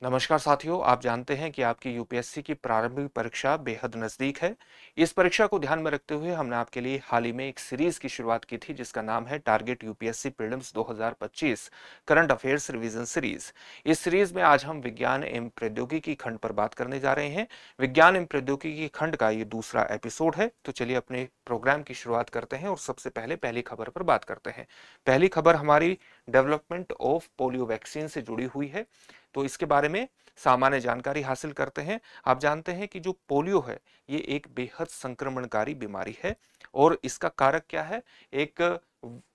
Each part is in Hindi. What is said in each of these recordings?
नमस्कार साथियों, आप जानते हैं कि आपकी यूपीएससी की प्रारंभिक परीक्षा बेहद नज़दीक है। इस परीक्षा को ध्यान में रखते हुए हमने आपके लिए हाल ही में एक सीरीज की शुरुआत की थी जिसका नाम है target UPSC prelims 2025 current affairs revision series. इस सीरीज में आज हम विज्ञान एवं प्रौद्योगिकी खंड पर बात करने जा रहे हैं। विज्ञान एवं प्रौद्योगिकी खंड का ये दूसरा एपिसोड है। तो चलिए अपने प्रोग्राम की शुरुआत करते हैं और सबसे पहले पहली खबर पर बात करते हैं। पहली खबर हमारी डेवलपमेंट ऑफ पोलियो वैक्सीन से जुड़ी हुई है। तो इसके बारे में सामान्य जानकारी हासिल करते हैं। आप जानते हैं कि जो पोलियो है ये एक बेहद संक्रमणकारी बीमारी है और इसका कारक क्या है? एक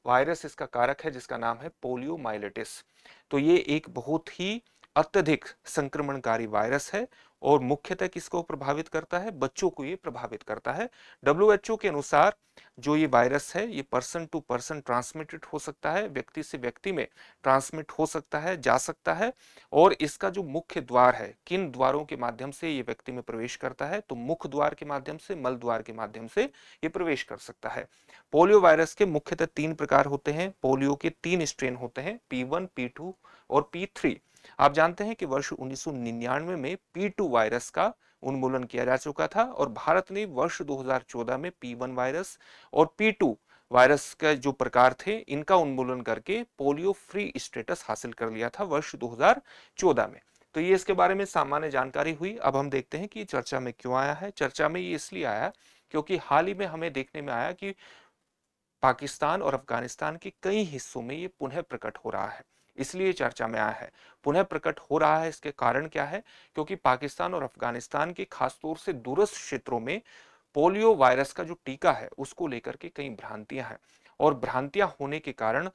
वायरस इसका कारक है जिसका नाम है पोलियोमाइलिटिस। तो ये एक बहुत ही अत्यधिक संक्रमणकारी वायरस है और मुख्यतः किसको प्रभावित करता है? बच्चों को ये प्रभावित करता है। डब्ल्यूएचओ के अनुसार जो ये वायरस है ये पर्सन टू पर्सन ट्रांसमिटेड हो सकता है, व्यक्ति से व्यक्ति में ट्रांसमिट हो सकता है, जा सकता है। और इसका जो मुख्य द्वार है, किन द्वारों के माध्यम से ये व्यक्ति में प्रवेश करता है? तो मुख्य द्वार के माध्यम से, मल द्वार के माध्यम से ये प्रवेश कर सकता है। पोलियो वायरस के मुख्यतः 3 प्रकार होते हैं। पोलियो के 3 स्ट्रेन होते हैं, P1, P2 और P3। आप जानते हैं कि वर्ष 1999 में P2 वायरस का उन्मूलन किया जा चुका था और भारत ने वर्ष 2014 में P1 वायरस और P2 वायरस का जो प्रकार थे इनका उन्मूलन करके पोलियो फ्री स्टेटस हासिल कर लिया था वर्ष 2014 में। तो ये इसके बारे में सामान्य जानकारी हुई। अब हम देखते हैं कि चर्चा में क्यों आया है। चर्चा में ये इसलिए आया क्योंकि हाल ही में हमें देखने में आया कि पाकिस्तान और अफगानिस्तान के कई हिस्सों में ये पुनः प्रकट हो रहा है, इसलिए चर्चा में आया है। पुनः प्रकट हो रहा है, इसके कारण क्या है? क्योंकि पाकिस्तान और अफगानिस्तान के खासतौर से दूरस्थ क्षेत्रों में पोलियो वायरस का जो टीका है उसको लेकर के कई भ्रांतियां हैं और भ्रांतियां होने के कारण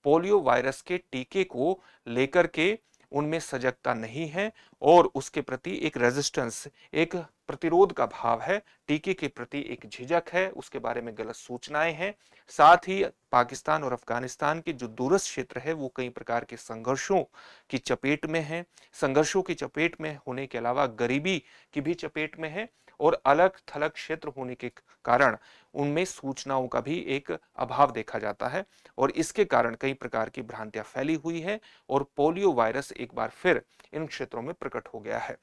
पोलियो वायरस के टीके को लेकर के उनमें सजगता नहीं है और उसके प्रति एक रेजिस्टेंस, एक प्रतिरोध का भाव है, टीके के प्रति एक झिझक है, उसके बारे में गलत सूचनाएं हैं। साथ ही पाकिस्तान और अफगानिस्तान के जो दूरस्थ क्षेत्र है वो कई प्रकार के संघर्षों की चपेट में है। संघर्षों की चपेट में होने के अलावा गरीबी की भी चपेट में है और अलग थलग क्षेत्र होने के कारण उनमें सूचनाओं का भी एक अभाव देखा जाता है और इसके कारण कई प्रकार की भ्रांतियां फैली हुई है और पोलियो वायरस एक बार फिर इन क्षेत्रों में प्रकट हो गया है।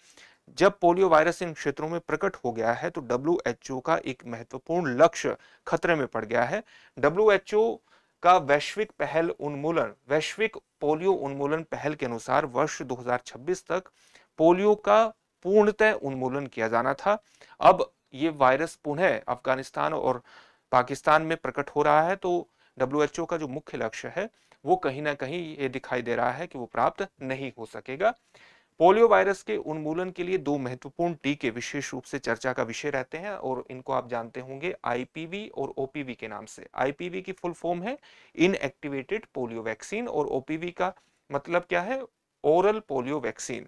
जब पोलियो वायरस इन क्षेत्रों में प्रकट हो गया है तो डब्ल्यूएचओ का एक महत्वपूर्ण लक्ष्य खतरे में पड़ गया है। डब्ल्यूएचओ का वैश्विक पोलियो उन्मूलन पहल के अनुसार वर्ष 2026 तक पोलियो का पूर्णतः उन्मूलन किया जाना था। अब ये वायरस पुनः अफगानिस्तान और पाकिस्तान में प्रकट हो रहा है तो डब्ल्यूएचओ का जो मुख्य लक्ष्य है वो कहीं ना कहीं ये दिखाई दे रहा है कि वो प्राप्त नहीं हो सकेगा। पोलियो वायरस के उन्मूलन के लिए 2 महत्वपूर्ण टीके विशेष रूप से चर्चा का विषय रहते हैं और इनको आप जानते होंगे आईपीवी और ओपीवी के नाम से। आईपीवी की फुल फॉर्म है इनएक्टिवेटेड पोलियो वैक्सीन और ओपीवी का मतलब क्या है? Oral polio vaccine.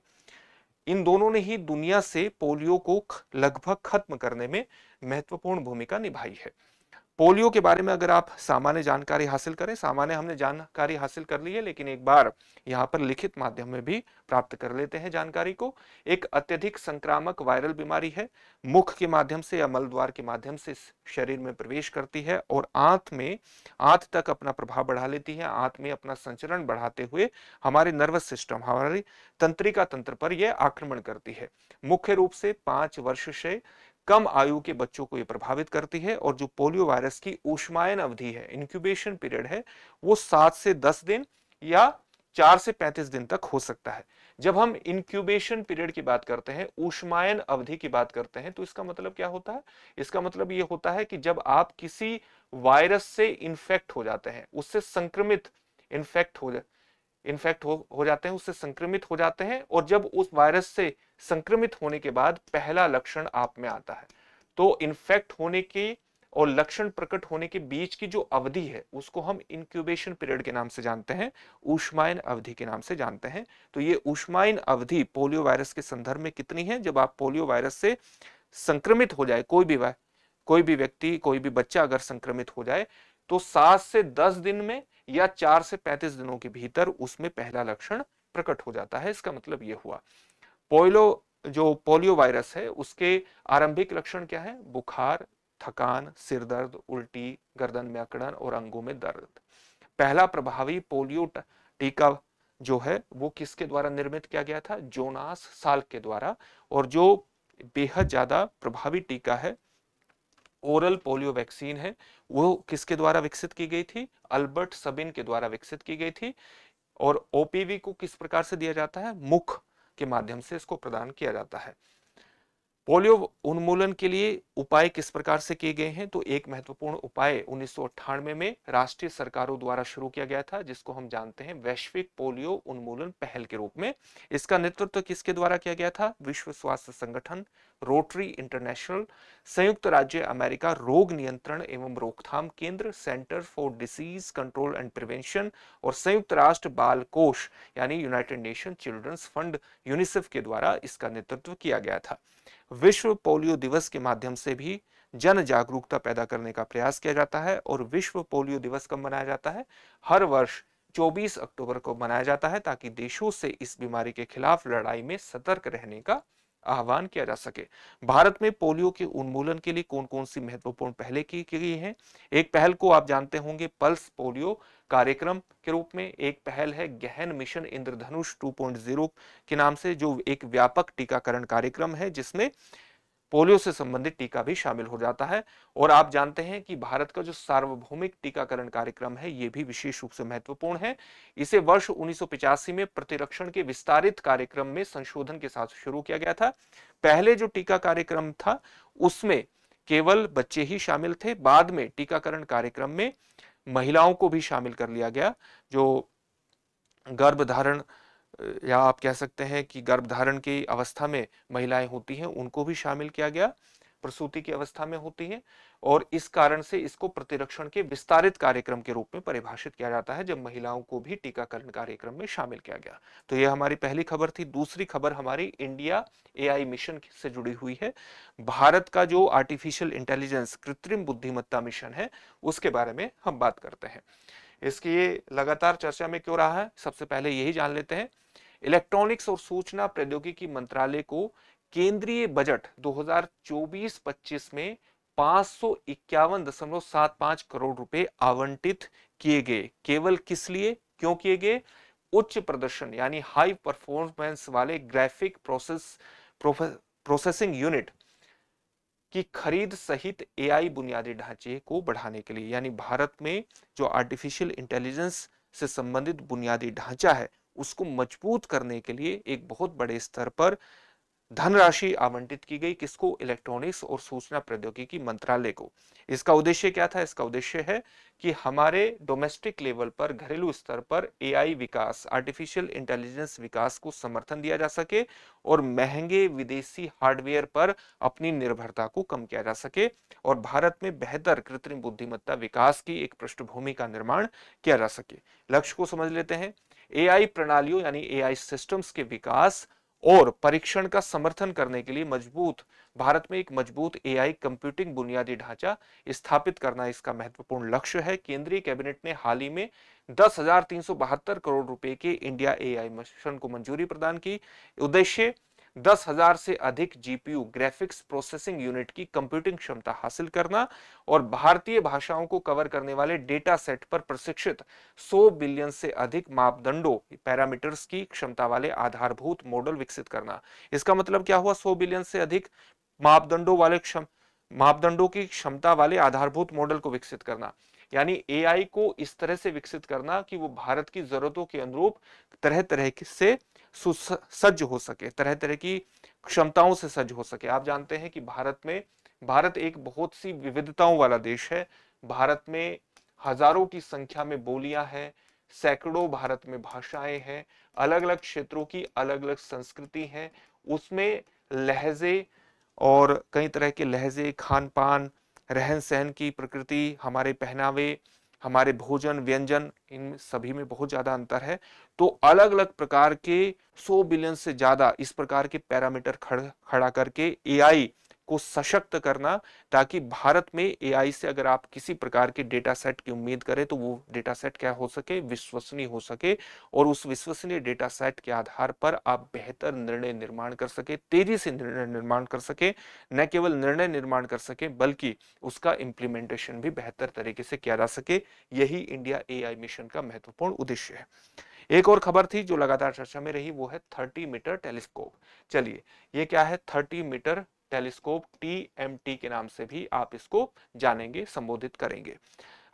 इन दोनों ने ही दुनिया से पोलियो को लगभग खत्म करने में महत्वपूर्ण भूमिका निभाई है। पोलियो के बारे में अगर आप सामान्य जानकारी हासिल करें, सामान्य हमने जानकारी हासिल कर ली है लेकिन एक बार यहाँ पर लिखित माध्यम में भी प्राप्त कर लेते हैं जानकारी को। एक अत्यधिक संक्रामक वायरल बीमारी है, मुख के माध्यम से या मल द्वार के माध्यम से शरीर में प्रवेश करती है और आंत तक अपना प्रभाव बढ़ा लेती है। आंत में अपना संचरण बढ़ाते हुए हमारे नर्वस सिस्टम, हमारी तंत्रिका तंत्र पर यह आक्रमण करती है। मुख्य रूप से 5 वर्ष से कम आयु के बच्चों को यह प्रभावित करती है और जो पोलियो वायरस की ऊष्मायन अवधि है, इंक्यूबेशन पीरियड है, वो 7 से 10 दिन या 4 से 35 दिन तक हो सकता है। जब हम इंक्यूबेशन पीरियड की बात करते हैं, ऊष्मायन अवधि की बात करते हैं, तो इसका मतलब क्या होता है? इसका मतलब ये होता है कि जब आप किसी वायरस से इन्फेक्ट हो जाते हैं, उससे संक्रमित इन्फेक्ट हो जाते हैं, उससे संक्रमित हो जाते हैं और जब उस वायरस से संक्रमित होने के बाद पहला लक्षण आप में आता है तो इन्फेक्ट होने की और लक्षण प्रकट होने के बीच की जो अवधि है उसको हम इंक्यूबेशन पीरियड के नाम से जानते हैं, ऊष्मायन अवधि के नाम से जानते हैं। तो ये ऊष्मायन अवधि पोलियो वायरस के संदर्भ में कितनी है? जब आप पोलियो वायरस से संक्रमित हो जाए, कोई भी व्यक्ति, कोई भी बच्चा अगर संक्रमित हो जाए तो 7 से 10 दिन में या 4 से 35 दिनों के भीतर उसमें पहला लक्षण प्रकट हो जाता है। इसका मतलब यह हुआ पोलियो वायरस है उसके आरंभिक लक्षण क्या है? बुखार, थकान, सिर दर्द, उल्टी, गर्दन में अकड़न और अंगों में दर्द। पहला प्रभावी पोलियो टीका जो है वो किसके द्वारा निर्मित किया गया था? जोनास साल्क के द्वारा। और जो बेहद ज्यादा प्रभावी टीका है, ओरल पोलियो वैक्सीन है, वो किसके द्वारा विकसित की गई थी? अल्बर्ट सबिन के द्वारा विकसित की गई थी। और ओपीवी को किस प्रकार से दिया जाता है? मुख के माध्यम से इसको प्रदान किया जाता है। पोलियो उन्मूलन के लिए उपाय किस प्रकार से किए गए हैं? तो एक महत्वपूर्ण उपाय 1998 में राष्ट्रीय सरकारों द्वारा शुरू किया गया था, जिसको हम जानते हैं वैश्विक पोलियो उन्मूलन पहल के रूप में। इसका नेतृत्व किसके द्वारा किया गया था? विश्व स्वास्थ्य संगठन, रोटरी इंटरनेशनल, संयुक्त राज्य अमेरिका रोग नियंत्रण एवं रोकथाम केंद्र, centre for disease control and prevention, और संयुक्त राष्ट्र बाल कोष यानी United Nation children's fund UNICEF के द्वारा इसका नेतृत्व किया गया था। विश्व पोलियो दिवस के माध्यम से भी जन जागरूकता पैदा करने का प्रयास किया जाता है। और विश्व पोलियो दिवस कब मनाया जाता है? हर वर्ष 24 अक्टूबर को मनाया जाता है, ताकि देशों से इस बीमारी के खिलाफ लड़ाई में सतर्क रहने का आह्वान किया जा सके। भारत में पोलियो के उन्मूलन के लिए कौन कौन सी महत्वपूर्ण पहले की गई हैं? एक पहल को आप जानते होंगे पल्स पोलियो कार्यक्रम के रूप में। एक पहल है गहन मिशन इंद्रधनुष 2.0 के नाम से, जो एक व्यापक टीकाकरण कार्यक्रम है जिसमें पोलियो से संबंधित टीका भी शामिल हो जाता है। और आप जानते हैं कि भारत का जो सार्वभौमिक टीकाकरण कार्यक्रम है, यह भी विशेष रूप से महत्वपूर्ण है। इसे वर्ष 1985 में प्रतिरक्षण के विस्तारित कार्यक्रम में संशोधन के साथ शुरू किया गया था। पहले जो टीका कार्यक्रम था उसमें केवल बच्चे ही शामिल थे। बाद में टीकाकरण कार्यक्रम में महिलाओं को भी शामिल कर लिया गया। जो गर्भधारण या आप कह सकते हैं कि गर्भधारण की अवस्था में महिलाएं होती हैं, उनको भी शामिल किया गया, प्रसूति की अवस्था में होती हैं। और इस कारण से इसको प्रतिरक्षण के विस्तारित कार्यक्रम के रूप में परिभाषित किया जाता है, जब महिलाओं को भी टीकाकरण कार्यक्रम में शामिल किया गया। तो यह हमारी पहली खबर थी। दूसरी खबर हमारी इंडिया एआई मिशन से जुड़ी हुई है। भारत का जो आर्टिफिशियल इंटेलिजेंस कृत्रिम बुद्धिमत्ता मिशन है, उसके बारे में हम बात करते हैं। इसकी ये लगातार चर्चा में क्यों रहा है, सबसे पहले यही जान लेते हैं। इलेक्ट्रॉनिक्स और सूचना प्रौद्योगिकी मंत्रालय को केंद्रीय बजट 2024-25 में 551.75 करोड़ रुपए आवंटित किए गए। केवल किस लिए, क्यों किए गए? उच्च प्रदर्शन यानी हाई परफॉर्मेंस वाले ग्राफिक प्रोसेसिंग यूनिट की खरीद सहित एआई बुनियादी ढांचे को बढ़ाने के लिए, यानी भारत में जो आर्टिफिशियल इंटेलिजेंस से संबंधित बुनियादी ढांचा है उसको मजबूत करने के लिए एक बहुत बड़े स्तर पर धनराशि आवंटित की गई। किसको? इलेक्ट्रॉनिक्स और सूचना प्रौद्योगिकी मंत्रालय को। इसका उद्देश्य क्या था? इसका उद्देश्य है कि हमारे डोमेस्टिक लेवल पर, घरेलू स्तर पर एआई विकास, आर्टिफिशियल इंटेलिजेंस विकास को समर्थन दिया जा सके और महंगे विदेशी हार्डवेयर पर अपनी निर्भरता को कम किया जा सके और भारत में बेहतर कृत्रिम बुद्धिमत्ता विकास की एक पृष्ठभूमि का निर्माण किया जा सके। लक्ष्य को समझ लेते हैं। एआई प्रणालियों यानी एआई सिस्टम्स के विकास और परीक्षण का समर्थन करने के लिए भारत में एक मजबूत एआई कंप्यूटिंग बुनियादी ढांचा स्थापित करना इसका महत्वपूर्ण लक्ष्य है। केंद्रीय कैबिनेट ने हाल ही में 10,372 करोड़ रुपए के इंडिया एआई मिशन को मंजूरी प्रदान की। उद्देश्य 10,000 से अधिक जीपीयू ग्राफिक्स प्रोसेसिंग यूनिट की कंप्यूटिंग क्षमता हासिल करना और भारतीय भाषाओं को कवर करने वाले डेटा सेट पर प्रशिक्षित 100 बिलियन से अधिक मापदंडों पैरामीटर्स की क्षमता वाले आधारभूत मॉडल विकसित करना। इसका मतलब क्या हुआ? 100 बिलियन से अधिक मापदंडों की क्षमता वाले आधारभूत मॉडल को विकसित करना, यानी एआई को इस तरह से विकसित करना कि वो भारत की जरूरतों के अनुरूप तरह तरह से सज्ज हो सके, तरह तरह की क्षमताओं से सज्ज हो सके। आप जानते हैं कि भारत एक बहुत सी विविधताओं वाला देश है। भारत में हजारों की संख्या में बोलियां हैं, सैकड़ों भारत में भाषाएं हैं, अलग अलग क्षेत्रों की अलग अलग संस्कृति है, उसमें लहजे और कई तरह के लहजे, खान पान, रहन सहन की प्रकृति, हमारे पहनावे, हमारे भोजन व्यंजन, इन सभी में बहुत ज्यादा अंतर है। तो अलग अलग प्रकार के 100 बिलियन से ज्यादा इस प्रकार के पैरामीटर खड़ा करके एआई को सशक्त करना, ताकि भारत में एआई से अगर आप किसी प्रकार के डेटा सेट की उम्मीद करें तो वो डेटा सेट क्या हो सके? विश्वसनीय हो सके और उस विश्वसनीय डेटा सेट के आधार पर आप बेहतर निर्णय निर्माण कर सके, तेजी से निर्णय निर्माण कर सके। न केवल निर्णय निर्माण कर सके बल्कि उसका इंप्लीमेंटेशन भी बेहतर तरीके से किया जा सके। यही इंडिया एआई मिशन का महत्वपूर्ण उद्देश्य है। एक और खबर थी जो लगातार चर्चा में रही, वो है 30 मीटर टेलीस्कोप। चलिए, ये क्या है 30 मीटर टेलीस्कोप, TMT के नाम से भी आप इसको जानेंगे, संबोधित करेंगे।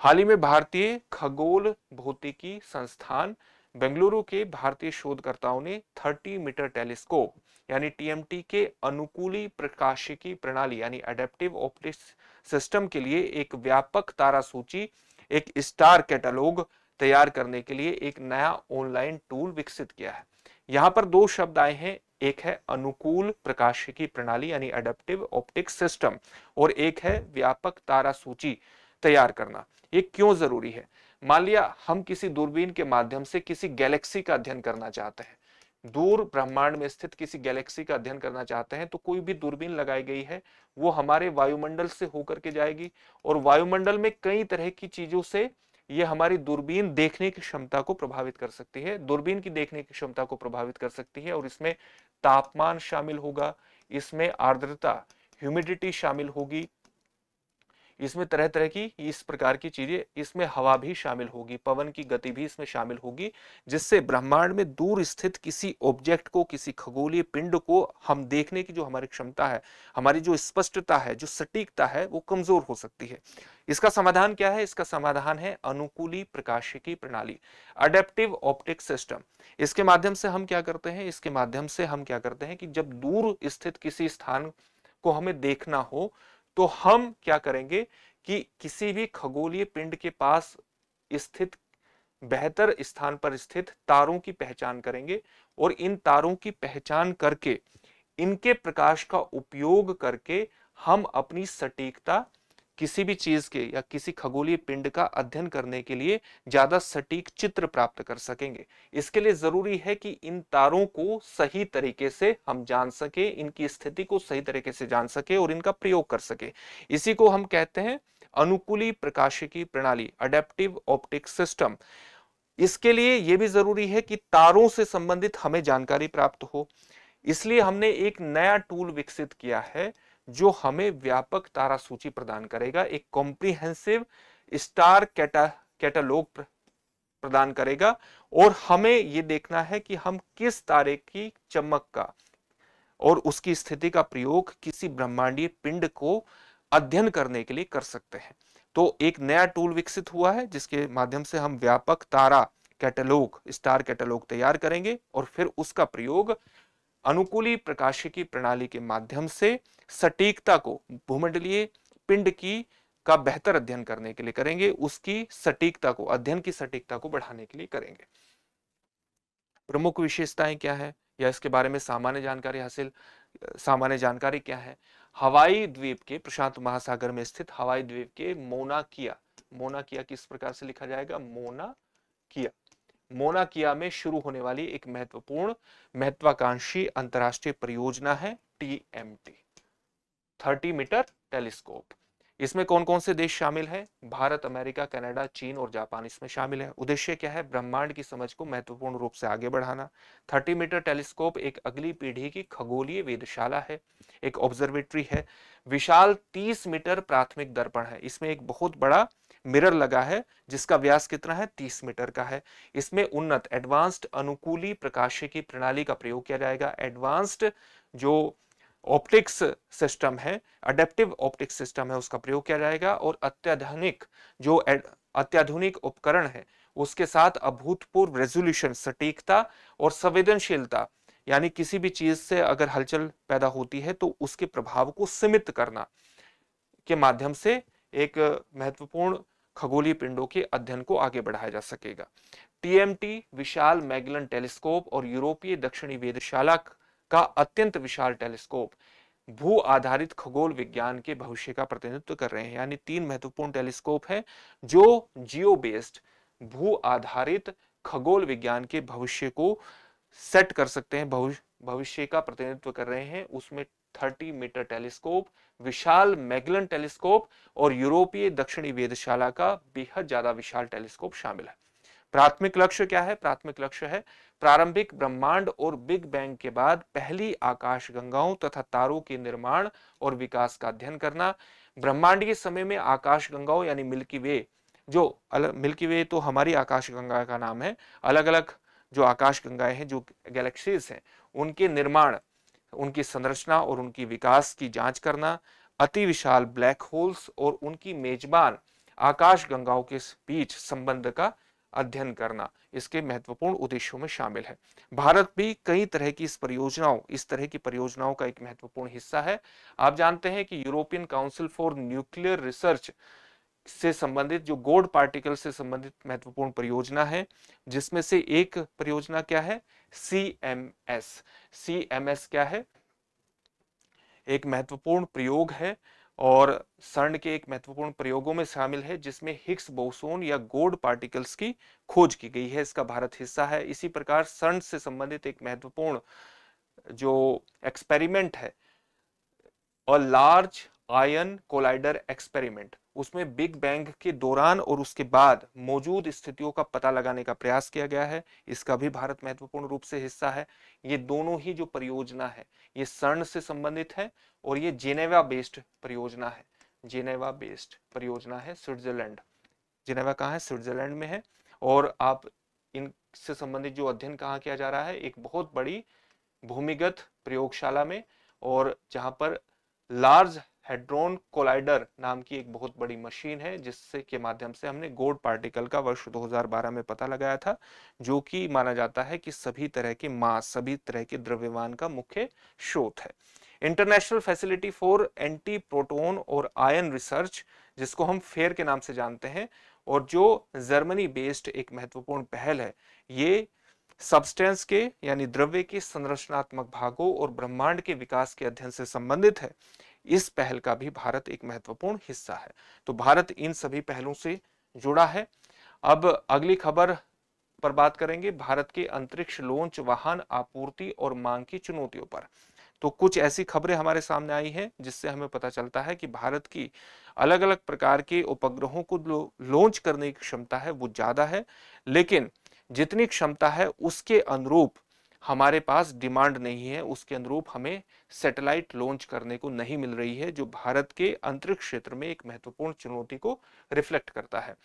हाल ही में भारतीय खगोल भौतिकी संस्थान बेंगलुरु के भारतीय शोधकर्ताओं ने 30 मीटर टेलीस्कोप यानी TMT के अनुकूली प्रकाशिकी प्रणाली यानी एडेप्टिव ऑप्टिक्स सिस्टम के लिए एक व्यापक तारा सूची, एक स्टार कैटलॉग तैयार करने के लिए एक नया ऑनलाइन टूल विकसित किया है। यहां पर दो शब्द आए हैं, एक है अनुकूल प्रकाशिकी प्रणाली यानी एडेप्टिव ऑप्टिक्स सिस्टम और एक है व्यापक तारा सूची तैयार करना। ये क्यों जरूरी है? मान लिया हम किसी दूरबीन के माध्यम से किसी गैलेक्सी का अध्ययन करना चाहते हैं, दूर ब्रह्मांड में स्थित किसी गैलेक्सी का अध्ययन करना चाहते हैं, तो कोई भी दूरबीन लगाई गई है वो हमारे वायुमंडल से होकर के जाएगी और वायुमंडल में कई तरह की चीजों से ये हमारी दूरबीन देखने की क्षमता को प्रभावित कर सकती है, दूरबीन की देखने की क्षमता को प्रभावित कर सकती है। और इसमें तापमान शामिल होगा, इसमें आर्द्रता ह्यूमिडिटी शामिल होगी, इसमें तरह तरह की इस प्रकार की चीजें, इसमें हवा भी शामिल होगी, पवन की गति भी इसमें शामिल होगी, जिससे ब्रह्मांड में दूर स्थित किसी ऑब्जेक्ट को, किसी खगोलीय पिंड को हम देखने की जो हमारी क्षमता है, हमारी जो स्पष्टता है, जो सटीकता है, वो कमजोर हो सकती है। इसका समाधान क्या है? इसका समाधान है अनुकूली प्रकाशिकी प्रणाली, अडेप्टिव ऑप्टिक सिस्टम। इसके माध्यम से हम क्या करते हैं? इसके माध्यम से हम क्या करते हैं कि जब दूर स्थित किसी स्थान को हमें देखना हो तो हम क्या करेंगे कि किसी भी खगोलीय पिंड के पास स्थित बेहतर स्थान पर स्थित तारों की पहचान करेंगे और इन तारों की पहचान करके इनके प्रकाश का उपयोग करके हम अपनी सटीकता किसी भी चीज के या किसी खगोलीय पिंड का अध्ययन करने के लिए ज्यादा सटीक चित्र प्राप्त कर सकेंगे। इसके लिए जरूरी है कि इन तारों को सही तरीके से हम जान सके, इनकी स्थिति को सही तरीके से जान सके और इनका प्रयोग कर सके। इसी को हम कहते हैं अनुकूली प्रकाशिकी प्रणाली, अडेप्टिव ऑप्टिक सिस्टम। इसके लिए यह भी जरूरी है कि तारों से संबंधित हमें जानकारी प्राप्त हो, इसलिए हमने एक नया टूल विकसित किया है जो हमें व्यापक तारा सूची प्रदान करेगा, एक कॉम्प्रिहेंसिव स्टार कैटलॉग प्रदान करेगा और हमें यह देखना है कि हम किस तारे की चमक का और उसकी स्थिति का प्रयोग किसी ब्रह्मांडीय पिंड को अध्ययन करने के लिए कर सकते हैं। तो एक नया टूल विकसित हुआ है जिसके माध्यम से हम व्यापक तारा कैटलॉग, स्टार कैटलॉग तैयार करेंगे और फिर उसका प्रयोग अनुकूली प्रकाशिकी प्रणाली के माध्यम से सटीकता को भूमंडलीय पिंड की का बेहतर अध्ययन करने के लिए करेंगे, उसकी सटीकता को, अध्ययन की सटीकता को बढ़ाने के लिए करेंगे। प्रमुख विशेषताएं क्या है या इसके बारे में सामान्य जानकारी क्या है? हवाई द्वीप के, प्रशांत महासागर में स्थित हवाई द्वीप के मोना किया किस प्रकार से लिखा जाएगा? मोना किया में शुरू होने वाली एक महत्वपूर्ण महत्वाकांक्षी अंतरराष्ट्रीय परियोजना है TMT, 30 मीटर टेलीस्कोप। इसमें कौन कौन से देश शामिल है? भारत, अमेरिका, कनाडा, चीन और जापान इसमें शामिल है। उद्देश्य क्या है? ब्रह्मांड की समझ को महत्वपूर्ण रूप से आगे बढ़ाना। 30 मीटर टेलीस्कोप एक अगली पीढ़ी की खगोलीय वेधशाला है, एक ऑब्जर्वेटरी है। विशाल 30 मीटर प्राथमिक दर्पण है, इसमें एक बहुत बड़ा मिरर लगा है जिसका व्यास कितना है? 30 मीटर का है। इसमें उन्नत एडवांस्ड अनुकूली प्रकाशिकी प्रणाली का प्रयोग किया जाएगा। एडवांस्ड जो ऑप्टिक्स सिस्टम है, अडेप्टिव ऑप्टिक्स सिस्टम है, उसका प्रयोग किया जाएगा और अत्याधुनिक उपकरण है उसके साथ अभूतपूर्व रेजोल्यूशन, सटीकता और संवेदनशीलता, यानी किसी भी चीज से अगर हलचल पैदा होती है तो उसके प्रभाव को सीमित करना के माध्यम से एक महत्वपूर्ण खगोलीय पिंडों के अध्ययन को आगे बढ़ाया जा सकेगा। TMT विशाल मैगेलन टेलीस्कोप और यूरोपीय दक्षिणी वेधशाला का अत्यंत विशाल टेलीस्कोप भू आधारित खगोल विज्ञान के भविष्य का प्रतिनिधित्व कर रहे हैं। यानी 3 महत्वपूर्ण टेलीस्कोप हैं जो जियो बेस्ड भू आधारित खगोल विज्ञान के भविष्य को सेट कर सकते हैं, भविष्य का प्रतिनिधित्व कर रहे हैं। उसमें 30 मीटर टेलीस्कोप, विशाल मैगेलन टेलीस्कोप और यूरोपीय दक्षिणी वेधशाला का बेहद ज्यादा विशाल टेलीस्कोप शामिल है। प्राथमिक लक्ष्य क्या है? प्राथमिक लक्ष्य है प्रारंभिक ब्रह्मांड और बिग बैंग के बाद पहली आकाशगंगाओं तथा तारों के निर्माण और विकास का अध्ययन करना। ब्रह्मांडीय समय में आकाशगंगाओं यानी मिल्की वे, जो मिल्की वे तो हमारी आकाशगंगा का नाम है, अलग अलग जो आकाश गंगाएं हैं, जो गैलेक्सीज हैं, उनके निर्माण, उनकी संरचना और उनकी विकास की जांच करना, अति विशाल ब्लैक होल्स और उनकी मेजबान आकाश गंगाओं के बीच संबंध का अध्ययन करना इसके महत्वपूर्ण उद्देश्यों में शामिल है। भारत भी कई तरह की इस तरह की परियोजनाओं का एक महत्वपूर्ण हिस्सा है। आप जानते हैं कि European council for nuclear research से संबंधित, जो गोल्ड पार्टिकल से संबंधित महत्वपूर्ण परियोजना है, जिसमें से एक परियोजना क्या है, सीएमएस। सीएमएस क्या है, एक महत्वपूर्ण प्रयोग है और CERN के एक महत्वपूर्ण प्रयोगों में शामिल है, जिसमें हिग्स बोसोन या गोल्ड पार्टिकल्स की खोज की गई है। इसका भारत हिस्सा है। इसी प्रकार CERN से संबंधित एक महत्वपूर्ण जो एक्सपेरिमेंट है और लार्ज आयन कोलाइडर एक्सपेरिमेंट, उसमें बिग बैंग के दौरान और उसके बाद मौजूद स्थितियों का पता लगाने का प्रयास किया गया है। इसका भी भारत महत्वपूर्ण रूप से हिस्सा है। ये दोनों ही जो परियोजना है, ये CERN से संबंधित है और ये जेनेवा बेस्ड परियोजना है। जेनेवा बेस्ड परियोजना है, स्विट्जरलैंड। जेनेवा कहाँ है, स्विट्जरलैंड में है। और आप इनसे संबंधित जो अध्ययन कहाँ किया जा रहा है, एक बहुत बड़ी भूमिगत प्रयोगशाला में, और जहां पर लार्ज हेड्रोन कोलाइडर नाम की एक बहुत बड़ी मशीन है, जिससे के माध्यम से हमने गोल्ड पार्टिकल का वर्ष 2012 में पता लगाया था, जो कि माना जाता है कि सभी तरह के मास, सभी तरह के द्रव्यमान का मुख्य स्रोत है। International facility for anti proton और आयन रिसर्च, जिसको हम फेयर के नाम से जानते हैं, और जो जर्मनी बेस्ड एक महत्वपूर्ण पहल है, ये सब्सटेंस के यानी द्रव्य के संरचनात्मक भागों और ब्रह्मांड के विकास के अध्ययन से संबंधित है। इस पहल का भी भारत एक महत्वपूर्ण हिस्सा है। तो भारत इन सभी पहलों से जुड़ा है। अब अगली खबर पर बात करेंगे, भारत के अंतरिक्ष लॉन्च वाहन आपूर्ति और मांग की चुनौतियों पर। तो कुछ ऐसी खबरें हमारे सामने आई हैं जिससे हमें पता चलता है कि भारत की अलग अलग प्रकार के उपग्रहों को लॉन्च करने की क्षमता है वो ज्यादा है, लेकिन जितनी क्षमता है उसके अनुरूप हमारे पास डिमांड नहीं है, उसके अनुरूप हमें सैटेलाइट लॉन्च करने को नहीं मिल रही है, जो भारत के अंतरिक्ष क्षेत्र में एक महत्वपूर्ण चुनौती को रिफ्लेक्ट करता है।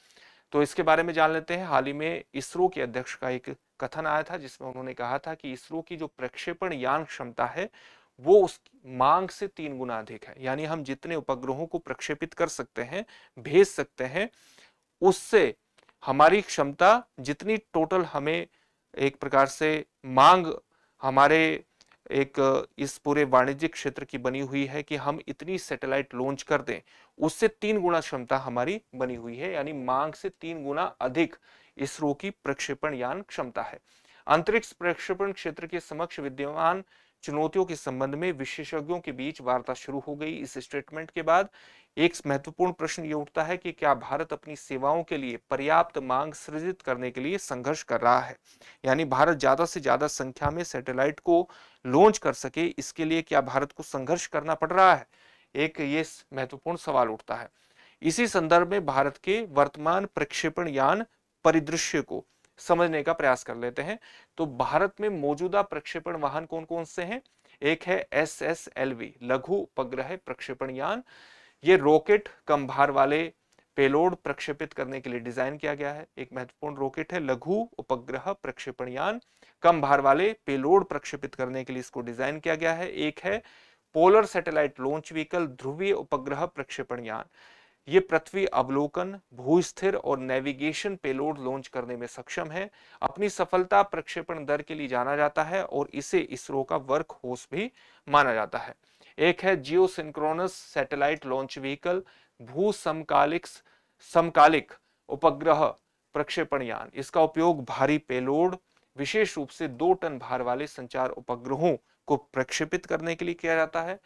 तो इसके बारे में जान लेते हैं। हाल ही में इसरो के अध्यक्ष का एक कथन आया था, जिसमें उन्होंने कहा था कि इसरो की जो प्रक्षेपण यान क्षमता है वो उस मांग से 3 गुना अधिक है। यानी हम जितने उपग्रहों को प्रक्षेपित कर सकते हैं, भेज सकते हैं, उससे हमारी क्षमता जितनी टोटल हमें एक प्रकार से मांग हमारे एक इस पूरे वाणिज्यिक क्षेत्र की बनी हुई है कि हम इतनी सैटेलाइट लॉन्च कर दें, उससे 3 गुना क्षमता हमारी बनी हुई है। यानी मांग से 3 गुना अधिक इसरो की प्रक्षेपण यान क्षमता है। अंतरिक्ष प्रक्षेपण क्षेत्र के समक्ष विद्यमान चुनौतियों के संबंध में विशेषज्ञों के बीच वार्ता शुरू हो गई। इस स्टेटमेंट के बाद एक महत्वपूर्ण प्रश्न ये उठता है कि क्या भारत अपनी सेवाओं के लिए पर्याप्त मांग सृजित करने के लिए संघर्ष कर रहा है। यानी भारत ज्यादा से ज्यादा संख्या में सैटेलाइट को लॉन्च कर सके, इसके लिए क्या भारत को संघर्ष करना पड़ रहा है, एक ये महत्वपूर्ण सवाल उठता है। इसी संदर्भ में भारत के वर्तमान प्रक्षेपण यान परिदृश्य को समझने का प्रयास कर लेते हैं। तो भारत में मौजूदा प्रक्षेपण वाहन कौन कौन से हैं? एक है SSLV लघु उपग्रह प्रक्षेपण यान। ये रॉकेट कम भार वाले पेलोड प्रक्षेपित करने के लिए डिजाइन किया गया है। एक महत्वपूर्ण रॉकेट है लघु उपग्रह प्रक्षेपण यान, कम भार वाले पेलोड प्रक्षेपित करने के लिए इसको डिजाइन किया गया है। एक है पोलर सैटेलाइट लॉन्च व्हीकल ध्रुवीय उपग्रह प्रक्षेपण यान। ये पृथ्वी अवलोकन, भूस्थिर और नेविगेशन पेलोड लॉन्च करने में सक्षम है। अपनी सफलता प्रक्षेपण दर के लिए जाना जाता है और इसे इसरो का वर्क हॉर्स भी माना जाता है। एक है जियो सिंक्रोनस सैटेलाइट लॉन्च व्हीकल भू समकालिक उपग्रह प्रक्षेपण यान। इसका उपयोग भारी पेलोड, विशेष रूप से 2 टन भार वाले संचार उपग्रहों को प्रक्षेपित करने के लिए किया जाता है।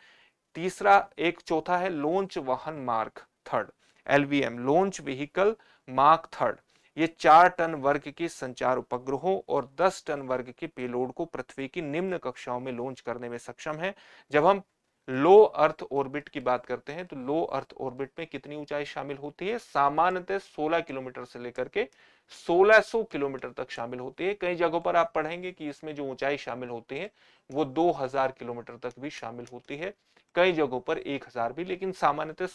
चौथा है लॉन्च वाहन mark third LVM launch vehicle mark third. ये 4 टन वर्ग के संचार उपग्रहों और 10 टन वर्ग के पेलोड को पृथ्वी की निम्न कक्षाओं में लॉन्च करने में सक्षम है। जब हम लो अर्थ ऑर्बिट की बात करते हैं तो लो अर्थ ऑर्बिट में कितनी ऊंचाई शामिल होती है? सामान्यतः 16 किलोमीटर से लेकर के 1600 किलोमीटर तक शामिल होती है। कई जगहों पर आप पढ़ेंगे कि इसमें जो ऊंचाई शामिल होती है वो 2000 किलोमीटर तक भी शामिल होती है, कई जगहों पर 1000 भी, लेकिन सामान्यतः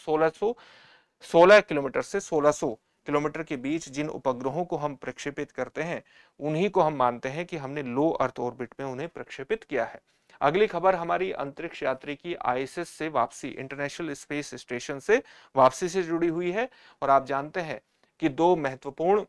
16 किलोमीटर से 1600 किलोमीटर के बीच जिन उपग्रहों को हम प्रक्षेपित करते हैं उन्हीं को हम मानते हैं कि हमने लो अर्थ ऑर्बिट में उन्हें प्रक्षेपित किया है। अगली खबर हमारी अंतरिक्ष यात्री की आईएसएस से वापसी, इंटरनेशनल स्पेस स्टेशन से वापसी से जुड़ी हुई है। और आप जानते हैं कि दो महत्वपूर्ण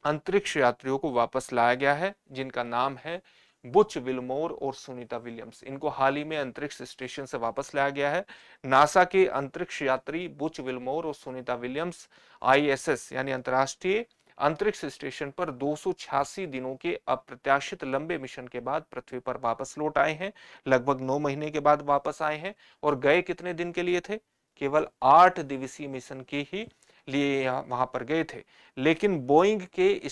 अंतरिक्ष यात्रियों को वापस लाया गया है जिनका नाम है बुच विल्मोर और सुनीता विलियम्स। इनको हाल ही में अंतरिक्ष स्टेशन से वापस लाया गया है। नासा के अंतरिक्ष यात्री बुच विल्मोर और सुनीता विलियम्स आईएसएस यानी अंतर्राष्ट्रीय अंतरिक्ष स्टेशन पर 286 दिनों के अप्रत्याशित लंबे मिशन के बाद पृथ्वी पर वापस लौट आए हैं। लगभग 9 महीने के बाद वापस आए हैं। और गए कितने दिन के लिए थे? केवल 8 दिवसीय मिशन के ही लिए वहां पर गए थे। लेकिन बोइंग के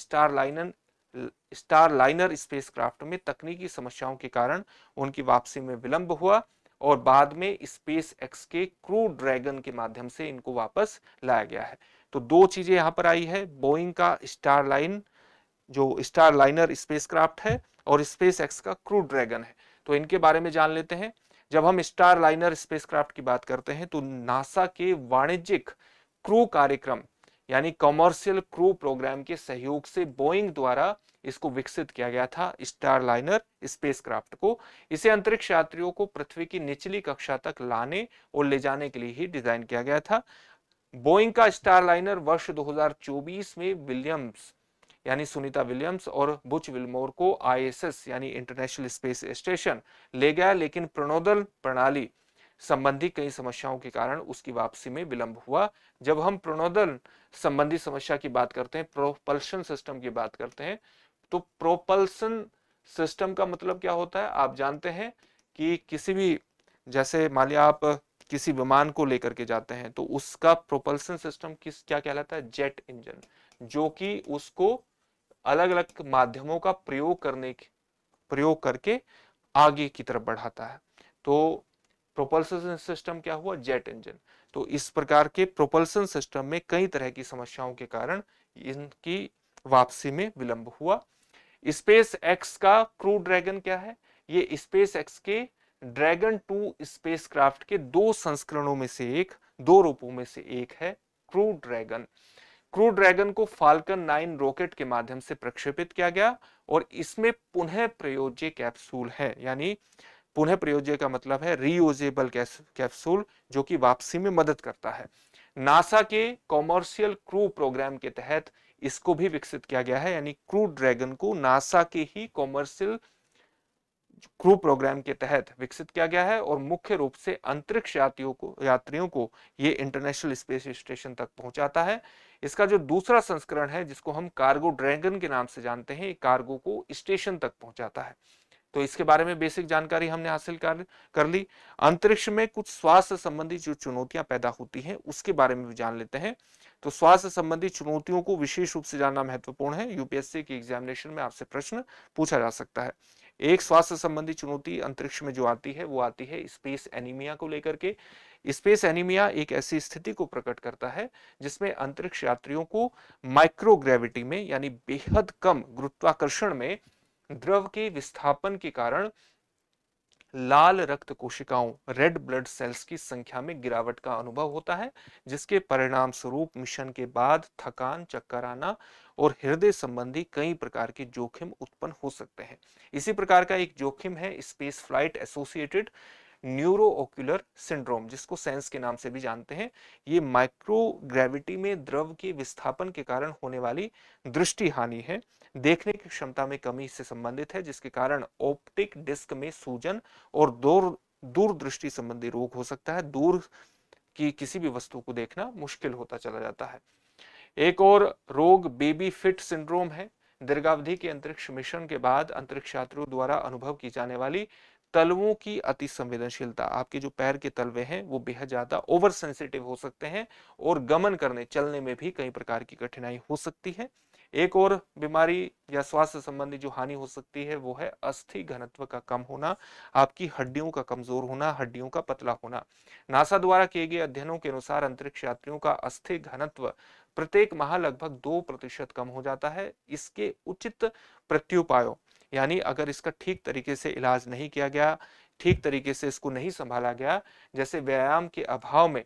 स्टारलाइनर स्पेसक्राफ्ट में तकनीकी समस्याओं के कारण उनकी वापसी में विलंब हुआ और बाद में स्पेस एक्स के क्रू ड्रैगन के माध्यम से इनको वापस लाया गया है। तो दो चीजें यहां पर आई है, बोइंग का स्टारलाइनर स्पेसक्राफ्ट है और स्पेस एक्स का क्रू ड्रैगन है। तो इनके बारे में जान लेते हैं। जब हम स्टारलाइनर स्पेसक्राफ्ट की बात करते हैं तो नासा के वाणिज्यिक क्रू कार्यक्रम यानी कॉमर्शियल क्रू प्रोग्राम के सहयोग से बोइंग द्वारा इसको विकसित किया गया था, स्टारलाइनर स्पेसक्राफ्ट को। इसे अंतरिक्ष यात्रियों को पृथ्वी की निचली कक्षा तक लाने और ले जाने के लिए ही डिजाइन किया गया था। बोइंग का स्टारलाइनर वर्ष 2024 में विलियम्स यानी सुनीता विलियम्स और बुच विल्मोर को आईएसएस यानी इंटरनेशनल स्पेस स्टेशन ले गया, लेकिन प्रणोदन प्रणाली संबंधी कई समस्याओं के कारण उसकी वापसी में विलंब हुआ। जब हम प्रणोदन संबंधी समस्या की बात करते हैं, प्रोपल्शन सिस्टम की बात करते हैं, तो प्रोपल्शन सिस्टम का मतलब क्या होता है? आप जानते हैं कि किसी भी, जैसे मान लिया आप किसी विमान को लेकर के जाते हैं तो उसका प्रोपल्शन सिस्टम क्या कहलाता है? जेट इंजन, जो कि उसको अलग अलग माध्यमों का प्रयोग करके आगे की तरफ बढ़ाता है। तो प्रोपल्शन सिस्टम क्या हुआ? Jet engine. तो इस प्रकार के प्रोपल्शन सिस्टम में कई तरह की समस्याओं के कारण इनकी वापसी में विलंब हुआ। स्पेस एक्स का क्रू ड्रैगन क्या है? ये स्पेस एक्स के ड्रैगन 2 स्पेसक्राफ्ट के दो संस्करणों में से एक, दो रूपों में से एक है क्रू ड्रैगन। क्रू ड्रैगन को फाल्कन 9 रॉकेट के माध्यम से प्रक्षेपित किया गया और इसमें पुनः प्रयोज्य कैप्सूल है, यानी पुनः प्रयोज्य का मतलब है रीयूजेबल कैप्सूल, जो कि वापसी में मदद करता है। नासा के कॉमर्शियल क्रू प्रोग्राम के तहत इसको भी विकसित किया गया है, यानी क्रू ड्रैगन को नासा के ही कॉमर्शियल क्रू प्रोग्राम के तहत विकसित किया गया है और मुख्य रूप से अंतरिक्ष यात्रियों को ये इंटरनेशनल स्पेस स्टेशन तक पहुंचाता है। इसका जो दूसरा संस्करण है, जिसको हम कार्गो ड्रैगन के नाम से जानते हैं, कार्गो को स्टेशन तक पहुंचाता है। तो इसके बारे में बेसिक जानकारी हमने हासिल कर ली। अंतरिक्ष में कुछ स्वास्थ्य संबंधी जो चुनौतियां पैदा होती हैं उसके बारे में भी जान लेते हैं। तो स्वास्थ्य संबंधी चुनौतियों को विशेष रूप से जानना महत्वपूर्ण है। यूपीएससी की एग्जामिनेशन में आपसे प्रश्न पूछा जा सकता है। एक स्वास्थ्य संबंधी चुनौती अंतरिक्ष में जो आती है वो आती है स्पेस एनीमिया को लेकर के। स्पेस एनीमिया एक ऐसी स्थिति को प्रकट करता है जिसमें अंतरिक्ष यात्रियों को माइक्रोग्रेविटी में यानी बेहद कम गुरुत्वाकर्षण में द्रव के विस्थापन के कारण लाल रक्त कोशिकाओं, रेड ब्लड सेल्स की संख्या में गिरावट का अनुभव होता है, जिसके परिणाम स्वरूप मिशन के बाद थकान, चक्कर आना और हृदय संबंधी कई प्रकार के जोखिम उत्पन्न हो सकते हैं। इसी प्रकार का एक जोखिम है space flight associated neuro ocular syndrome, जिसको सेंस के नाम से भी जानते हैं। ये माइक्रोग्रेविटी में द्रव के विस्थापन के कारण होने वाली दृष्टि हानि है, देखने की क्षमता में कमी से संबंधित है, जिसके कारण ऑप्टिक डिस्क में सूजन और दूरदृष्टि संबंधी रोग हो सकता है। दूर की किसी भी वस्तु को देखना मुश्किल होता चला जाता है। एक और रोग बेबी फिट सिंड्रोम है। दीर्घावधि के अंतरिक्ष मिशन के बाद अंतरिक्ष यात्रियों द्वारा अनुभव की जाने वाली तलवों की अति संवेदनशीलता, आपके जो पैर के तलवे हैं वो बेहद ज्यादा ओवर सेंसिटिव हो सकते हैं और गमन करने चलने में भी कई प्रकार की कठिनाई हो सकती है। एक और बीमारी या स्वास्थ्य संबंधी जो हानि हो सकती है वो है अस्थि घनत्व का कम होना, आपकी हड्डियों का कमजोर होना, हड्डियों का पतला होना। नासा द्वारा किए गए अध्ययनों के अनुसार अंतरिक्ष यात्रियों का अस्थि घनत्व प्रत्येक माह लगभग 2% कम हो जाता है। इसके उचित प्रत्युपायों, यानी अगर इसका ठीक तरीके से इलाज नहीं किया गया, ठीक तरीके से इसको नहीं संभाला गया, जैसे व्यायाम के अभाव में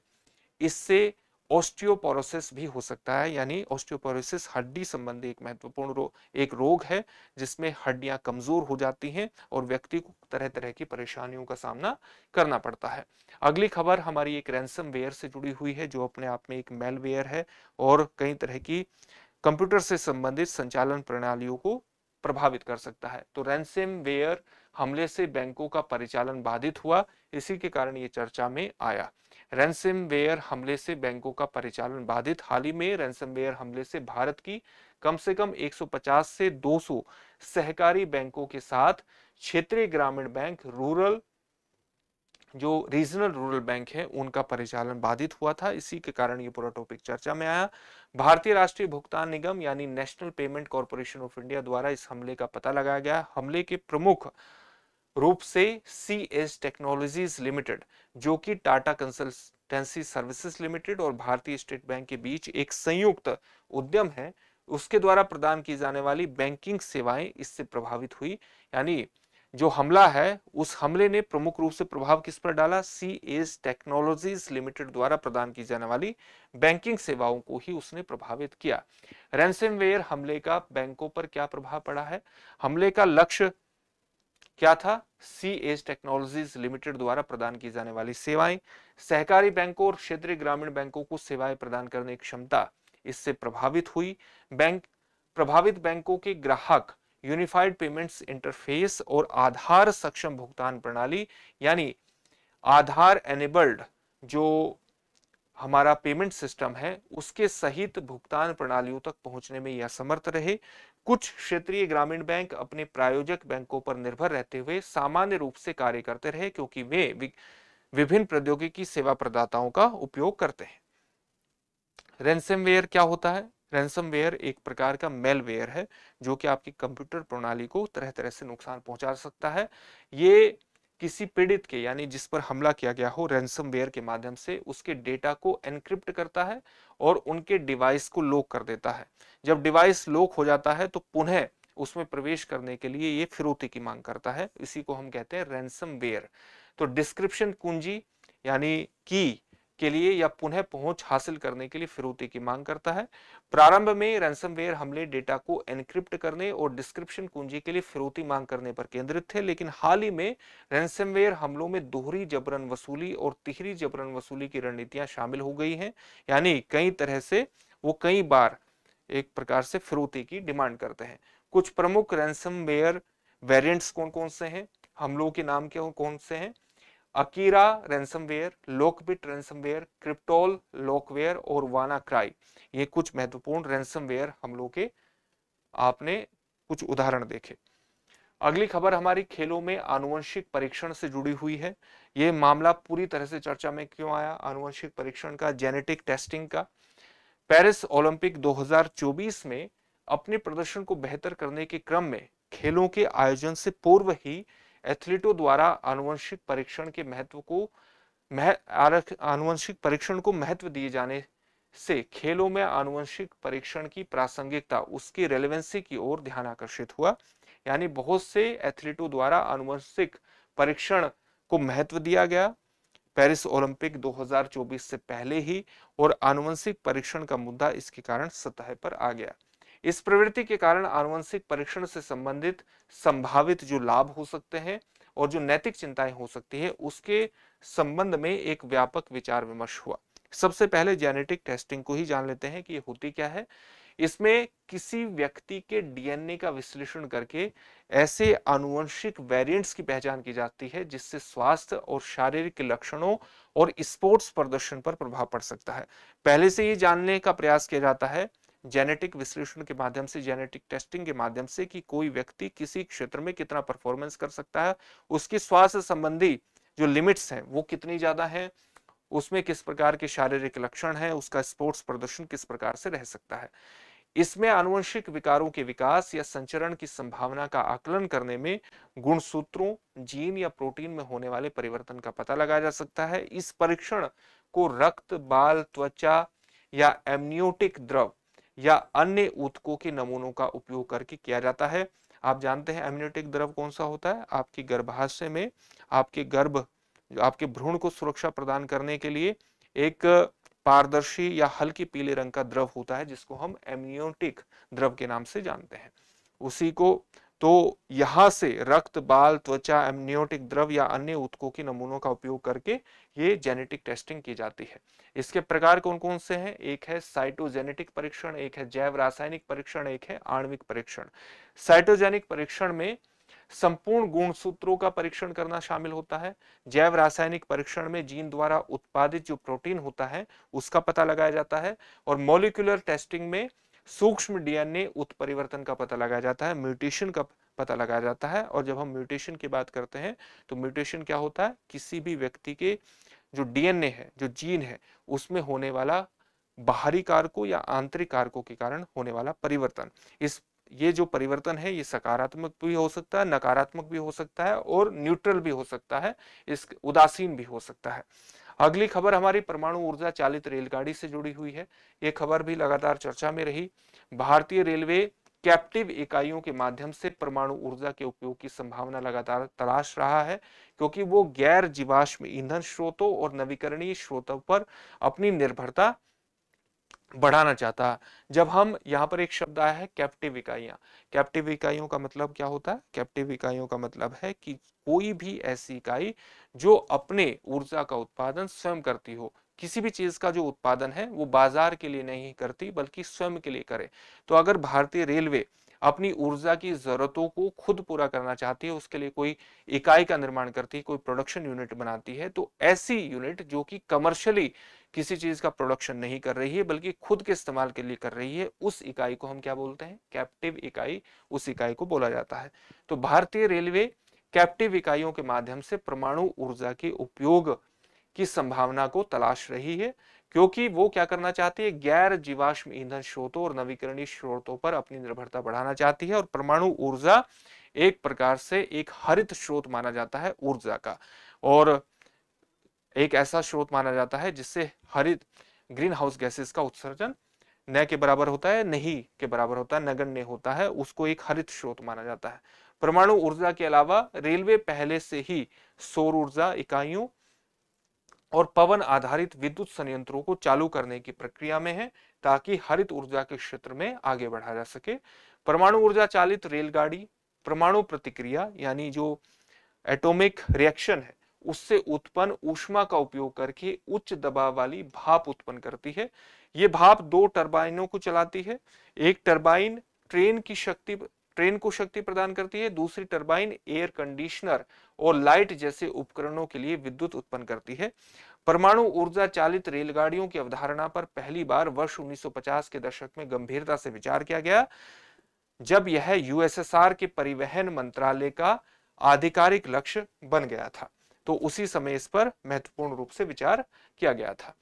इससे ऑस्टियोपोरोसिस भी हो सकता है, यानी ऑस्टियोपोरोसिस हड्डी संबंधी एक महत्वपूर्ण एक रोग है जिसमें हड्डियां कमजोर हो जाती हैं और व्यक्ति को तरह तरह की परेशानियों का सामना करना पड़ता है। अगली खबर हमारी एक रैंसमवेयर से जुड़ी हुई है, जो अपने आप में एक मेलवेयर है और कई तरह की कंप्यूटर से संबंधित संचालन प्रणालियों को प्रभावित कर सकता है। तो रैंसमवेयर हमले से बैंकों का परिचालन बाधित हुआ, इसी के कारण ये चर्चा में आया। रैंसमवेयर हमले से बैंकों का परिचालन बाधित। हाल ही में रैंसमवेयर हमले से भारत की कम से कम 150 से 200 सहकारी बैंकों के साथ क्षेत्रीय ग्रामीण बैंक, जो रीजनल रूरल बैंक है, उनका परिचालन बाधित हुआ था। इसी के कारण ये पूरा टॉपिक चर्चा में आया। भारतीय राष्ट्रीय भुगतान निगम यानी national payment corporation of India द्वारा इस हमले का पता लगाया गया। हमले के प्रमुख रूप से CS टेक्नोलॉजीज लिमिटेड, जो कि टाटा कंसल्टेंसी सर्विसेज लिमिटेड और भारतीय स्टेट बैंक के बीच एक संयुक्त उद्यम है, उसके द्वारा प्रदान की जाने वाली बैंकिंग सेवाएं इससे प्रभावित हुई। यानी जो हमला है, उस हमले ने प्रमुख रूप से प्रभाव किस पर डाला? CS टेक्नोलॉजीज लिमिटेड द्वारा प्रदान की जाने वाली बैंकिंग सेवाओं को ही उसने प्रभावित किया। रैंसमवेयर हमले का बैंकों पर क्या प्रभाव पड़ा है? हमले का लक्ष्य क्या था? CS टेक्नोलॉजीज लिमिटेड द्वारा प्रदान की जाने वाली सेवाएं, सहकारी बैंकों और क्षेत्रीय ग्रामीण बैंकों को सेवाएं प्रदान करने की क्षमता इससे प्रभावित हुई। प्रभावित बैंकों के ग्राहक यूनिफाइड पेमेंट्स इंटरफेस और आधार सक्षम भुगतान प्रणाली यानी आधार एनेबल्ड जो हमारा पेमेंट सिस्टम है, उसके सहित भुगतान प्रणालियों तक पहुंचने में यह असमर्थ रहे। कुछ क्षेत्रीय ग्रामीण बैंक अपने प्रायोजक बैंकों पर निर्भर रहते हुए सामान्य रूप से कार्य करते रहे, क्योंकि वे विभिन्न प्रौद्योगिकी सेवा प्रदाताओं का उपयोग करते हैं। रैंसमवेयर क्या होता है? रैंसमवेयर एक प्रकार का मेलवेयर है जो कि आपकी कंप्यूटर प्रणाली को तरह तरह से नुकसान पहुंचा सकता है। ये किसी पीड़ित के, यानी जिस पर हमला किया गया हो, रैंसमवेयर के माध्यम से उसके डेटा को एनक्रिप्ट करता है और उनके डिवाइस को लॉक कर देता है। जब डिवाइस लॉक हो जाता है तो पुनः उसमें प्रवेश करने के लिए ये फिरौती की मांग करता है। इसी को हम कहते हैं रैंसमवेयर। तो डिस्क्रिप्शन कुंजी यानी की के लिए या पुनः पहुंच हासिल करने के लिए फिरौती की मांग करता है। प्रारंभ में रैंसमवेयर हमले डेटा को एनक्रिप्ट करने और डिस्क्रिप्शन कुंजी के लिए फिरौती मांग करने पर केंद्रित थे, लेकिन हाल ही में रैंसमवेयर हमलों में दोहरी जबरन वसूली और तिहरी जबरन वसूली की रणनीतियां शामिल हो गई हैं। यानी कई तरह से वो कई बार एक प्रकार से फिरौती की डिमांड करते हैं। कुछ प्रमुख रैंसमवेयर वेरिएंट्स कौन कौन से हैं? हमलों के नाम क्या कौन से हैं? अकीरा रैंसमवेयर, लोकबिट रैंसमवेयर, क्रिप्टोल लॉकवेयर और वानाक्राई, ये कुछ महत्वपूर्ण रैंसमवेयर हमलों के आपने कुछ उदाहरण देखे। अगली खबर हमारी खेलों में आनुवंशिक परीक्षण से जुड़ी हुई है। ये मामला पूरी तरह से चर्चा में क्यों आया? आनुवंशिक परीक्षण का, जेनेटिक टेस्टिंग का। पेरिस ओलंपिक 2024 में अपने प्रदर्शन को बेहतर करने के क्रम में खेलों के आयोजन से पूर्व ही एथलीटों द्वारा आनुवंशिक परीक्षण के आनुवंशिक परीक्षण को महत्व दिए जाने से खेलों में आनुवंशिक परीक्षण की प्रासंगिकता, उसकी रेलेवेंसी की ओर ध्यान आकर्षित हुआ। यानी बहुत से एथलीटों द्वारा आनुवंशिक परीक्षण को महत्व दिया गया पेरिस ओलंपिक 2024 से पहले ही, और आनुवंशिक परीक्षण का मुद्दा इसके कारण सतह पर आ गया। इस प्रवृत्ति के कारण आनुवंशिक परीक्षण से संबंधित संभावित जो लाभ हो सकते हैं और जो नैतिक चिंताएं हो सकती है, उसके संबंध में एक व्यापक विचार विमर्श हुआ। सबसे पहले जेनेटिक टेस्टिंग को ही जान लेते हैं कि ये होती क्या है। इसमें किसी व्यक्ति के DNA का विश्लेषण करके ऐसे आनुवंशिक वेरिएंट्स की पहचान की जाती है जिससे स्वास्थ्य और शारीरिक लक्षणों और स्पोर्ट्स प्रदर्शन पर प्रभाव पड़ सकता है। पहले से ये जानने का प्रयास किया जाता है जेनेटिक विश्लेषण के माध्यम से, जेनेटिक टेस्टिंग के माध्यम से, कि कोई व्यक्ति किसी क्षेत्र में कितना परफॉर्मेंस कर सकता है, उसकी स्वास्थ्य संबंधी जो लिमिट्स हैं वो कितनी ज्यादा है, उसमें किस प्रकार के शारीरिक लक्षण है, उसका स्पोर्ट्स प्रदर्शन किस प्रकार से रह सकता है। इसमें आनुवंशिक विकारों के विकास या संचरण की संभावना का आकलन करने में गुणसूत्रों, जीन या प्रोटीन में होने वाले परिवर्तन का पता लगाया जा सकता है। इस परीक्षण को रक्त, बाल, त्वचा या एमनियोटिक द्रव या अन्य ऊतकों के नमूनों का उपयोग करके किया जाता है। आप जानते हैं एमनियोटिक द्रव कौन सा होता है? आपकी गर्भाशय में आपके भ्रूण को सुरक्षा प्रदान करने के लिए एक पारदर्शी या हल्की पीले रंग का द्रव होता है जिसको हम एमनियोटिक द्रव के नाम से जानते हैं। उसी को तो यहां से रक्त, बाल, त्वचा, एमनियोटिक द्रव या अन्य ऊतकों के नमूनों का उपयोग करके ये जेनेटिक टेस्टिंग की जाती है। इसके प्रकार कौन कौन से हैं? एक है साइटोजेनेटिक परीक्षण, एक है जैव रासायनिक परीक्षण, एक है आणविक परीक्षण। साइटोजेनिक परीक्षण में संपूर्ण गुणसूत्रों का परीक्षण करना शामिल होता है। जैव रासायनिक परीक्षण में जीन द्वारा उत्पादित जो प्रोटीन होता है उसका पता लगाया जाता है। और मॉलिक्यूलर टेस्टिंग में सूक्ष्म डीएनए उत्परिवर्तन का पता लगाया जाता है, म्यूटेशन का पता लगाया जाता है। और जब हम म्यूटेशन की बात करते हैं तो म्यूटेशन क्या होता है? किसी भी व्यक्ति के जो डीएनए है, जो जीन है, उसमें होने वाला बाहरी कारकों या आंतरिक कारकों के कारण होने वाला परिवर्तन। ये जो परिवर्तन है ये सकारात्मक भी हो सकता है, नकारात्मक भी हो सकता है और न्यूट्रल भी हो सकता है, इस उदासीन भी हो सकता है। अगली खबर हमारी परमाणु ऊर्जा चालित रेलगाड़ी से जुड़ी हुई है। ये खबर भी लगातार चर्चा में रही। भारतीय रेलवे कैप्टिव इकाइयों के माध्यम से परमाणु ऊर्जा के उपयोग की संभावना लगातार तलाश रहा है, क्योंकि वो गैर जीवाश्म ईंधन स्रोतों और नवीकरणीय स्रोतों पर अपनी निर्भरता बढ़ाना चाहता है। जब हम यहाँ पर एक शब्द आया है कैप्टिव इकाइयां, कैप्टिव इकाइयों का मतलब क्या होता है? कैप्टिव इकाइयों का मतलब है कि कोई भी ऐसी इकाई जो अपने ऊर्जा का उत्पादन स्वयं करती हो। किसी भी चीज का जो उत्पादन है वो बाजार के लिए नहीं करती बल्कि स्वयं के लिए करे। तो अगर भारतीय रेलवे अपनी ऊर्जा की जरूरतों को खुद पूरा करना चाहती है, उसके लिए कोई इकाई का निर्माण करती है, कोई प्रोडक्शन यूनिट बनाती है, तो ऐसी यूनिट जो कि कमर्शियली किसी चीज का प्रोडक्शन नहीं कर रही है बल्कि खुद के इस्तेमाल के लिए कर रही है, उस इकाई को हम क्या बोलते हैं? कैप्टिव इकाई, उस इकाई को बोला जाता है। तो भारतीय रेलवे कैप्टिव इकाइयों के माध्यम से परमाणु ऊर्जा के उपयोग की संभावना को तलाश रही है, क्योंकि वो क्या करना चाहती है? गैर जीवाश्म ईंधन स्रोतों और नवीकरणीय स्रोतों पर अपनी निर्भरता बढ़ाना चाहती है। और परमाणु ऊर्जा एक प्रकार से एक हरित स्रोत माना जाता है ऊर्जा का, और एक ऐसा स्रोत माना जाता है जिससे हरित ग्रीन हाउस गैसेस का उत्सर्जन न के बराबर होता है, नहीं के बराबर होता है, नगण्य होता है, उसको एक हरित स्रोत माना जाता है। परमाणु ऊर्जा के अलावा रेलवे पहले से ही सौर ऊर्जा इकाइयों और पवन आधारित विद्युत संयंत्रों को चालू करने की प्रक्रिया में है, ताकि हरित ऊर्जा के क्षेत्र में आगे बढ़ा जा सके। परमाणु ऊर्जा चालित रेलगाड़ी परमाणु प्रतिक्रिया यानी जो एटॉमिक रिएक्शन है उससे उत्पन्न ऊष्मा का उपयोग करके उच्च दबाव वाली भाप उत्पन्न करती है। ये भाप दो टरबाइनों को चलाती है। एक टरबाइन ट्रेन को शक्ति प्रदान करती है, दूसरी टरबाइन एयर कंडीशनर और लाइट जैसे उपकरणों के लिए विद्युत उत्पन्न करती है। परमाणु ऊर्जा चालित रेलगाड़ियों की अवधारणा पर पहली बार वर्ष 1950 के दशक में गंभीरता से विचार किया गया, जब यह यूएसएसआर के परिवहन मंत्रालय का आधिकारिक लक्ष्य बन गया था। तो उसी समय इस पर महत्वपूर्ण रूप से विचार किया गया था।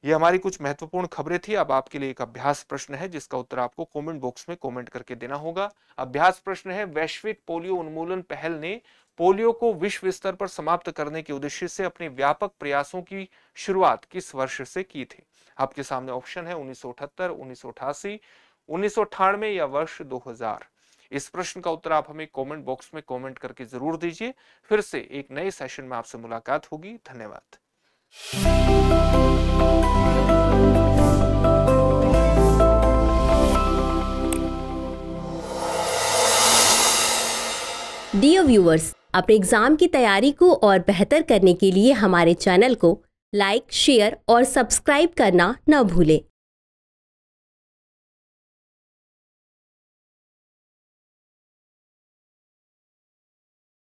ये हमारी कुछ महत्वपूर्ण खबरें थी। अब आपके लिए एक अभ्यास प्रश्न है जिसका उत्तर आपको कमेंट बॉक्स में कमेंट करके देना होगा। अभ्यास प्रश्न है, वैश्विक पोलियो उन्मूलन पहल ने पोलियो को विश्व स्तर पर समाप्त करने के उद्देश्य से अपने व्यापक प्रयासों की शुरुआत किस वर्ष से की थी? आपके सामने ऑप्शन है 1978, 1988, 1998 या वर्ष 2000। इस प्रश्न का उत्तर आप हमें कमेंट बॉक्स में कमेंट करके जरूर दीजिए। फिर से एक नए सेशन में आपसे मुलाकात होगी। धन्यवाद। डियर व्यूअर्स, अपने एग्जाम की तैयारी को और बेहतर करने के लिए हमारे चैनल को लाइक, शेयर और सब्सक्राइब करना न भूलें।